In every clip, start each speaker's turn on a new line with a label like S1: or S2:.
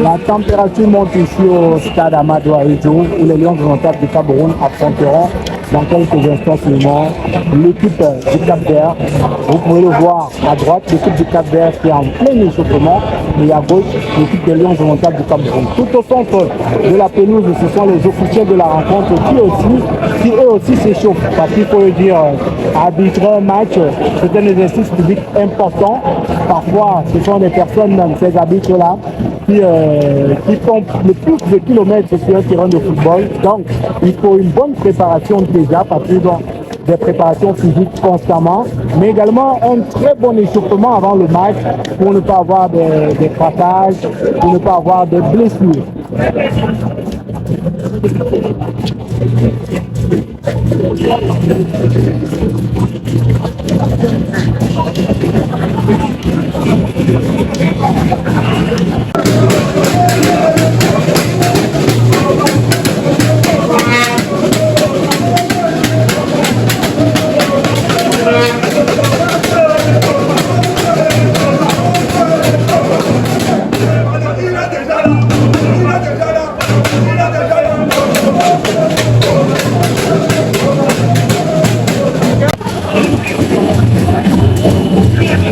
S1: La température monte ici au stade Amadou Ahidjo où les Lions volontaires du Cameroun affronteront dans quelques instants seulement l'équipe du Cap-Vert. Vous pouvez le voir à droite, l'équipe du Cap-Vert qui est en plein échauffement, et à gauche, l'équipe des Lions volontaires du Cameroun. Tout au centre de la pelouse, ce sont les officiels de la rencontre qui eux aussi s'échauffent. Parce qu'il faut le dire, arbitrer un match, c'est un exercice public important. Parfois, ce sont des personnes, ces arbitres-là, qui font le plus de kilomètres sur un terrain de football. Donc, il faut une bonne préparation déjà, parce qu'ils ont des préparations physiques constamment, mais également un très bon échauffement avant le match pour ne pas avoir des craquages, pour ne pas avoir des blessures.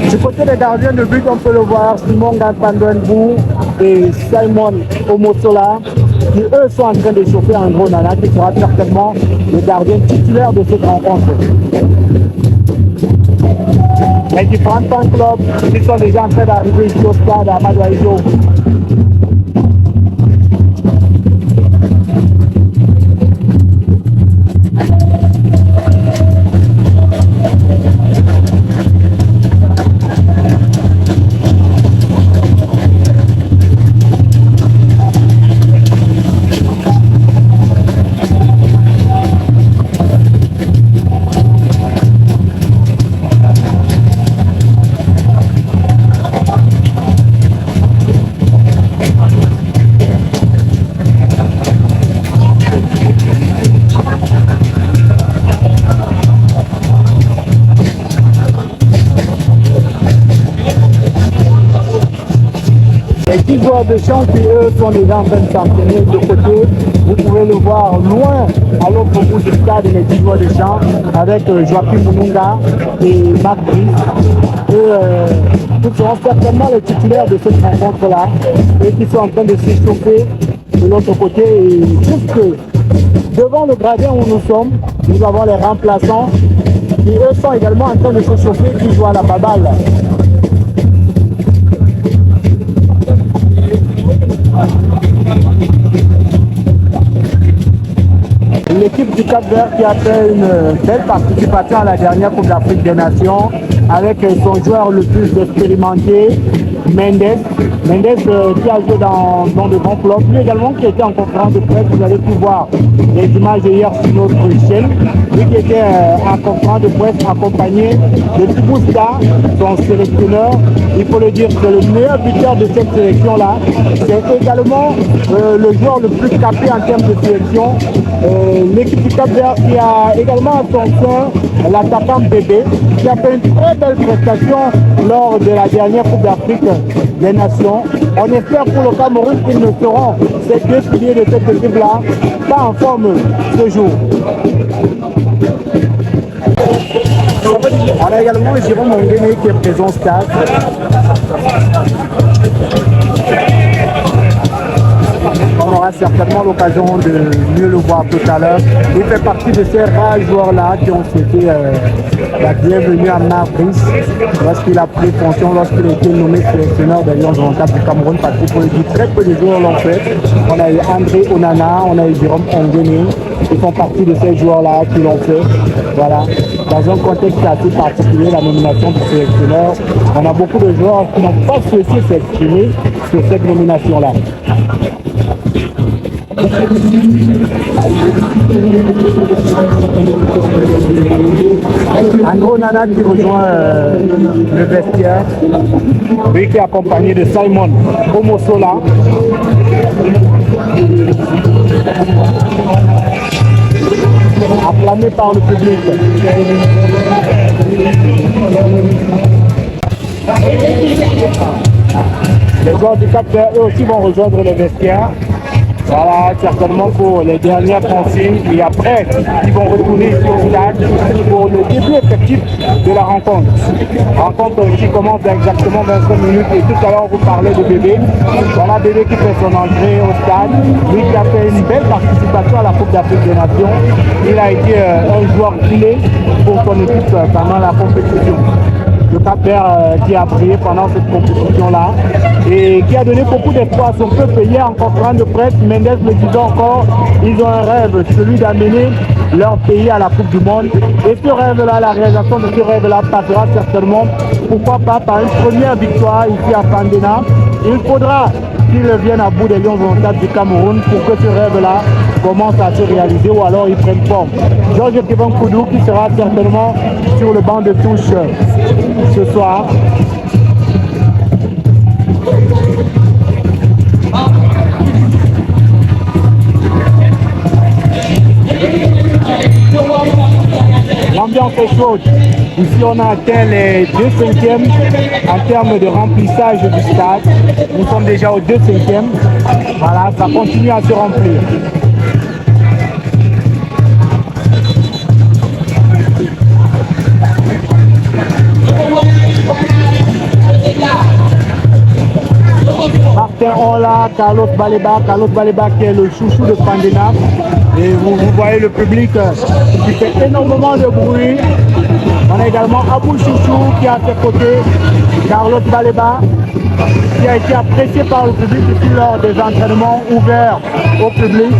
S1: Du côté des gardiens de but, on peut le voir, Simon Gantandouenbou et Simon Omosola, qui eux sont en train de chauffer en gros Nana, qui sera certainement le gardien titulaire de cette rencontre. Les différents fan clubs qui sont déjà en train d'arriver ici au stade à Amadou Ahidjo. Les 10 joueurs de champ qui eux sont déjà en train de s'entraîner de côté. Vous pouvez le voir loin à l'autre bout du stade, les 10 joueurs de champ avec Joachim Mununga et Marc Brice. Ils seront certainement les titulaires de cette rencontre-là et qui sont en train de s'échauffer de l'autre côté. Et juste devant le gradin où nous sommes, nous avons les remplaçants qui eux sont également en train de s'échauffer, qui jouent à la baballe. L'équipe du Cap-Vert qui a fait une belle participation à la dernière Coupe d'Afrique des Nations avec son joueur le plus expérimenté, Mendes. Mendes qui a joué dans de grands clubs, lui également qui était en conférence de presse, vous avez pu voir les images hier sur notre chaîne, lui qui était en conférence de presse accompagné de Tibousta, son sélectionneur. Il faut le dire, c'est le meilleur buteur de cette sélection-là. C'est également le joueur le plus capé en termes de sélection. L'équipe du Cap-Vert qui a également à son sein l'attaquant Bébé, qui a fait une très belle prestation lors de la dernière Coupe d'Afrique des Nations. On espère pour le Cameroun qu'ils ne seront ces deux piliers de cette équipe-là pas en forme ce jour. On a également Jérôme Onguéné qui est présent au stade. On aura certainement l'occasion de mieux le voir tout à l'heure. Il fait partie de ces rares joueurs-là qui ont souhaité la bienvenue à Marc Brice lorsqu'il a pris fonction, lorsqu'il a été nommé sélectionneur des Lions volontaires du Cameroun, parce qu'il faut le dire, très peu de joueurs l'ont fait. On a eu André Onana, on a eu Jérôme Onguéné, qui font partie de ces joueurs-là qui l'ont fait. Voilà. Dans un contexte assez particulier, la nomination du sélectionneur, on a beaucoup de joueurs qui n'ont pas souhaité s'exprimer sur cette nomination-là. André Onana qui rejoint le vestiaire, lui qui est accompagné de Simon Omosola. Acclamé par le public. Les joueurs du Cap-Vert, eux aussi, vont rejoindre les vestiaires. Voilà, certainement pour les dernières consignes. Et après, ils vont retourner ici au stade pour le début effectif de la rencontre. Rencontre qui commence à exactement 25 minutes. Et tout à l'heure, vous parlez de Bébé. Voilà Bébé qui fait son entrée au stade. Lui qui a fait une belle participation à la Coupe d'Afrique des Nations. Il a été un joueur clé pour son équipe pendant la compétition. Le Cap-Vert qui a brillé pendant cette compétition-là et qui a donné beaucoup d'espoir à son peuple. Hier, en conférence de presse, Mendes me disait encore, ils ont un rêve, celui d'amener leur pays à la Coupe du Monde. Et ce rêve-là, la réalisation de ce rêve-là passera certainement, pourquoi pas, par une première victoire ici à Fandena. Il faudra qu'ils viennent à bout des Lions volontaires du Cameroun pour que ce rêve-là commence à se réaliser ou alors ils prennent forme. Georges Kevin Koudou qui sera certainement sur le banc de touche ce soir. L'ambiance est chaude. Ici, on a atteint les 2/5 en termes de remplissage du stade. Nous sommes déjà au 2/5. Voilà, ça continue à se remplir. Martin Ola, Carlos Baleba qui est le chouchou de Fandena. Et vous voyez le public qui fait énormément de bruit. On a également Abou Chouchou qui est à ses côtés, Carlos Baleba, qui a été apprécié par le public ici lors des entraînements ouverts au public.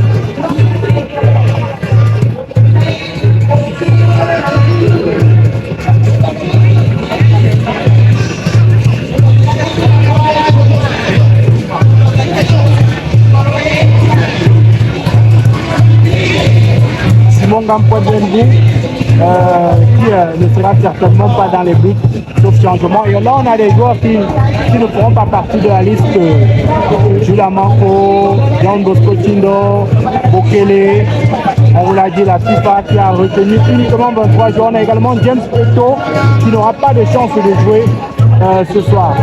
S1: Simon Gampoidendi qui ne sera certainement pas dans les buts sauf changement. Et là on a des joueurs qui ne feront pas partie de la liste. Jules Manko, John Bosco Tindo, Bokele, on vous l'a dit, la FIFA qui a retenu uniquement 23 joueurs. On a également James Eto qui n'aura pas de chance de jouer ce soir.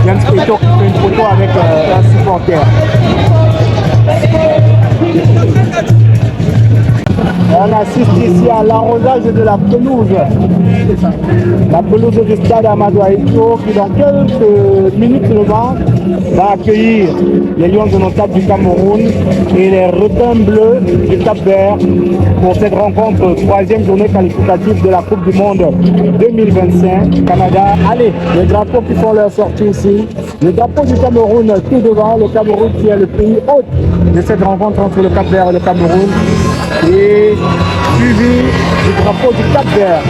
S1: James Eto qui fait une photo avec un supporter. On assiste ici à l'arrosage de la pelouse. La pelouse du stade Amadou Ahidjo qui dans quelques minutes seulement va accueillir les Lions indomptables du Cameroun et les requins bleus du Cap-Vert pour cette rencontre, troisième journée qualificative de la Coupe du Monde 2025. Canada, allez, les drapeaux qui font leur sortie ici. Le drapeau du Cameroun tout devant, le Cameroun qui est le pays hôte de cette rencontre entre le Cap-Vert et le Cameroun. Et suivi du drapeau du Cap-Vert.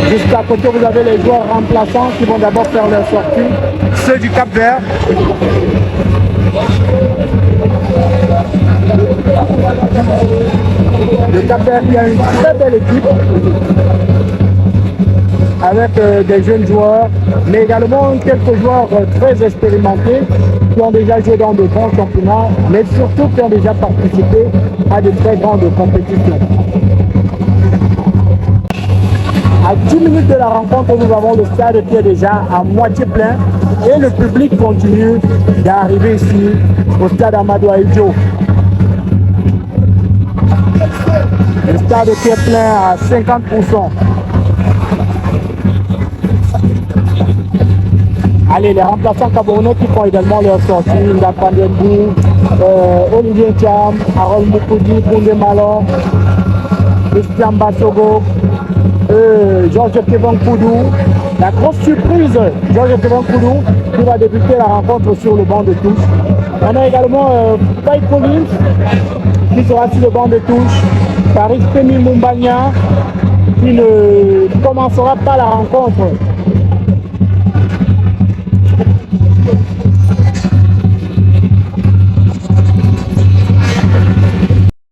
S1: Juste à côté, vous avez les joueurs remplaçants qui vont d'abord faire leur sortie. Ceux du Cap-Vert. Le Cap-Vert qui a une très belle équipe avec des jeunes joueurs, mais également quelques joueurs très expérimentés qui ont déjà joué dans de grands championnats, mais surtout qui ont déjà participé à de très grandes compétitions. À 10 minutes de la rencontre, nous avons le stade qui est déjà à moitié plein et le public continue d'arriver ici au stade Amadou Ahidjo. Le stade qui est plein à 50%. Allez, les remplaçants camerounais qui font également leur sortie, Ndapandendu, Olivier Thiam, Harold Moukoudi, Koundé Malon, Christian Bassogo, Georges Kevin Koudou. La grosse surprise, Georges Kevin Koudou qui va débuter la rencontre sur le banc de touche. On a également Faye Collins qui sera sur le banc de touche, Paris Femi Mumbagna qui ne commencera pas la rencontre